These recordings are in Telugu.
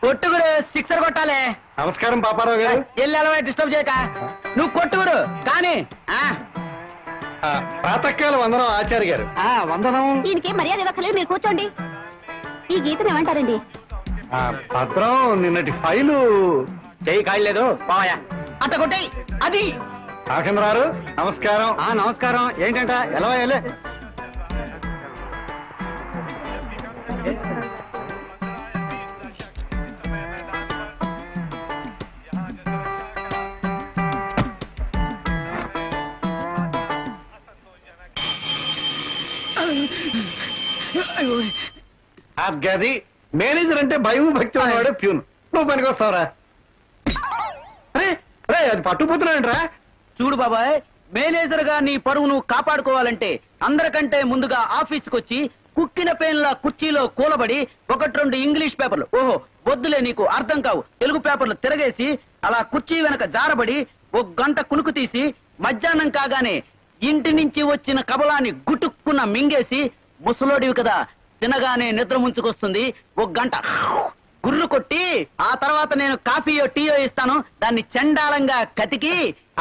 కొట్టుగురు సిక్సర్ కొట్టాలి. నమస్కారం పాపారావు గారు. ఎల్లి డిస్టర్బ్ చేయక నువ్వు కొట్టుగురు కానీ ప్రాతకాల వందనం ఆచార్య గారు. వందనం. దీనికి మర్యాద ఇవ్వకలేదు, మీరు కూర్చోండి. ఈ గీతను ఏమంటారండి? భద్రం నిన్నటి ఫైలు చెయ్యి కాయలేదు బావయ్య అట్ట కొట్టాయి. అది రాకేంద్రారు నమస్కారం. నమస్కారం. ఏంటంట ఎలా వెళ్ళే గది మేనేజర్ అంటే భయం భక్తి ఉన్నవాడు ప్యూన్. నువ్వు పనికి వస్తావరా? అరే అరే అది పట్టుకుపోతున్నాడంట్రా. చూడు బాబాయ్, మేనేజర్ గా నీ పరువు నువ్వు కాపాడుకోవాలంటే అందరికంటే ముందుగా ఆఫీస్కి వచ్చి కుక్కిన పేన్ల కుర్చీలో కూలబడి 1-2 ఇంగ్లీష్ పేపర్లు, ఓహో వద్దులే నీకు అర్థం కావు, తెలుగు పేపర్లు తిరగేసి అలా కుర్చీ వెనక జారబడి 1 గంట కునుకు తీసి మధ్యాహ్నం కాగానే ఇంటి నుంచి వచ్చిన కబలాన్ని గుటుక్కున మింగేసి, ముసలోడివి కదా తినగానే నిద్ర ముంచుకొస్తుంది, 1 గంట గుర్రు కొట్టి ఆ తర్వాత నేను కాఫీయో టీయో ఇస్తాను, దాన్ని చండాలంగా కతికి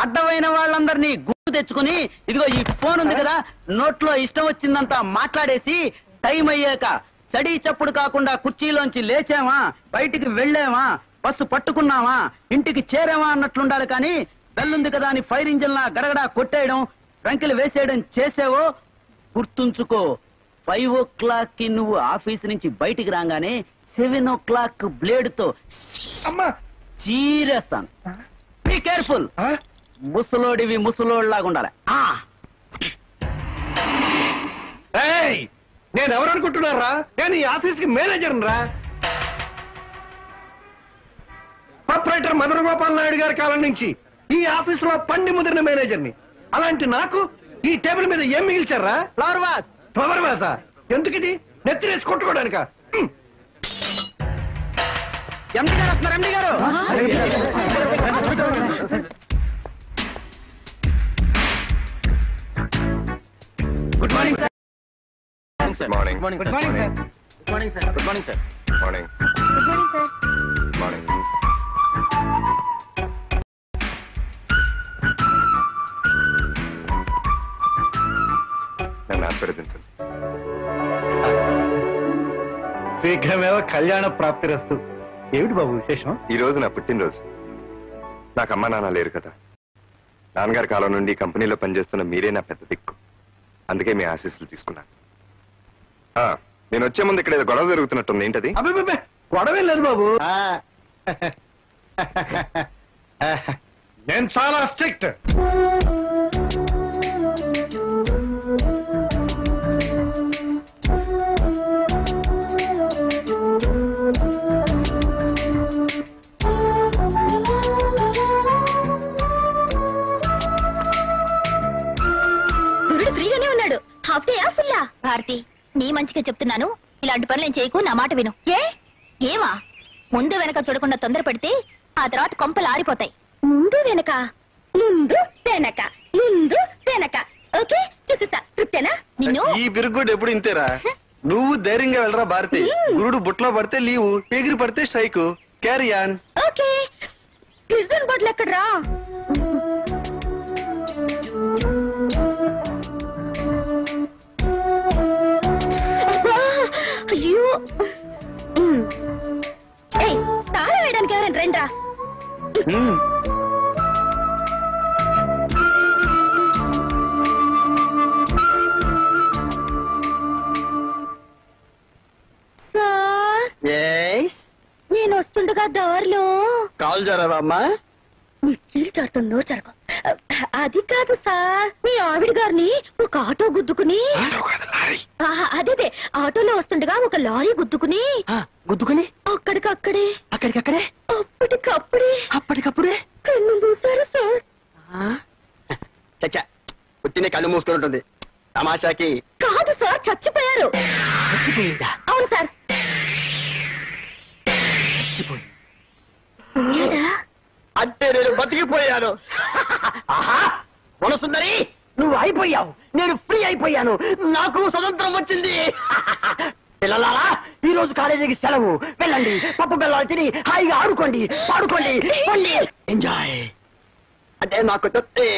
అడ్డమైన వాళ్ళందరినీ గుర్తు తెచ్చుకుని ఇదిగో ఈ ఫోన్ ఉంది కదా నోట్లో ఇష్టం వచ్చిందంతా మాట్లాడేసి టైం అయ్యాక చడీ చప్పుడు కాకుండా కుర్చీలోంచి లేచామా, బయటికి వెళ్ళామా, బస్సు పట్టుకున్నామా, ఇంటికి చేరామా అన్నట్లుండాలి. కానీ బెల్లుంది కదా అని ఫైర్ ఇంజిన్ లా గడగడా కొట్టేయడం, రంకెలు వేసేయడం చేసావో గుర్తుంచుకో. 5 o'clock కి నువ్వు ఆఫీస్ నుంచి బయటికి రాగానే 7 o'clock బ్లేడ్ తో అమ్మా చీరేస్తాను. Be careful. ముసలోడివి ముసలోడిలాగా ఉండాలి. నేను ఎవరనుకుంటున్నారా? నేను ఈ ఆఫీస్ కి మేనేజర్ రా. ప్రొపరేటర్ మదన గోపాల్ నాయుడు గారి కాలం నుంచి ఈ ఆఫీస్ లో పండి ముదిరిన మేనేజర్ ని. అలాంటి నాకు ఈ టేబుల్ మీద ఏం మిగిల్చారా? Flower vase. ఫ్లవర్ వాసా? ఎందుకిది? నెత్తిరేసి కొట్టుకోవడానిక? ఎండి గారు వస్తున్నారు. ఎండి గారు good morning sir. Morning. Good morning sir. Good morning sir. Good morning sir. Morning. Good morning sir. Morning. నన్ను ఆశీర్వదించండి. శీఘ్రమేవ కళ్యాణ ప్రాప్తిరస్తు. ఏమిటి బాబు విశేషం? ఈ రోజు నా పుట్టినరోజు. నాకు అమ్మా నాన్న లేరు కదా. నాన్నగారి కాలం నుండి కంపెనీలో పనిచేస్తున్న మీరే నా పెద్ద దిక్కు. అందుకే మీ ఆశీస్సులు తీసుకున్నాను. నేను వచ్చే ముందు ఇక్కడ ఏదో గొడవ జరుగుతున్నట్టుంది. ఏంటది? అబ్బే గొడవే లేదు బాబు. నేను చాలా స్ట్రిక్ట్. ఫ్రీగానే ఉన్నాడు. Half day ఫుల్లా? భారతి, నీ మంచిగా చెప్తున్నాను, ఇలాంటి పనులు చేయకు, నా మాట విను. ఏమా ముందు వెనక చూడకుండా తొందర పెడితే ఆ తర్వాత కొంపలు ఆరిపోతాయి. ముందు వెనక, ముందు వెనక, ముందు వెనక. ఓకే చూసేసా. తృప్తేనా? నిన్ను ఈ బిరుగుడు ఎప్పుడు ఇంతేరా. నువ్వు ధైర్యంగా వెళ్ళరా భారతి. గురుడు బుట్లో పడితే లీవు, ఎగిరి పడితే స్ట్రైక్. Carry on. ఓకే. క్రిస్టన్ బోర్డులు ఎక్కడ్రా? అయ్యో, తాళం వేయడానికి ఎవరైనా రండ్రా. నేను వస్తుండగా దారిలో కాల్ జరావా అమ్మా? మీ చీలు చారుతుంది, నోరు చారుకో. అది కాదు సార్, మీ ఆవిడ గారిని ఒక ఆటో గుద్దుకుని. అదే ఆటోలో వస్తుండగా ఒక లారీ గుద్దుకుని అక్కడికక్కడే అప్పటికప్పుడే కన్ను మూసారు సార్. చచ్చా, పుట్టిన కళ్ళు మూసుకొని ఉంటుంది. తమాషాకి కాదు సార్, చచ్చిపోయారు. అవును సార్. అంటే నేను బతికిపోయాను. మనసుందరి, నువ్వు అయిపోయావు, నేను ఫ్రీ అయిపోయాను, నాకు స్వతంత్రం వచ్చింది. పిల్లలారా, ఈ రోజు కాలేజీకి సెలవు. వెళ్ళండి, పప్పు బెల్లాలు తిని హాయిగా ఆడుకోండి, పాడుకోండి, ఎంజాయ్. అదే నాకు తృప్తి.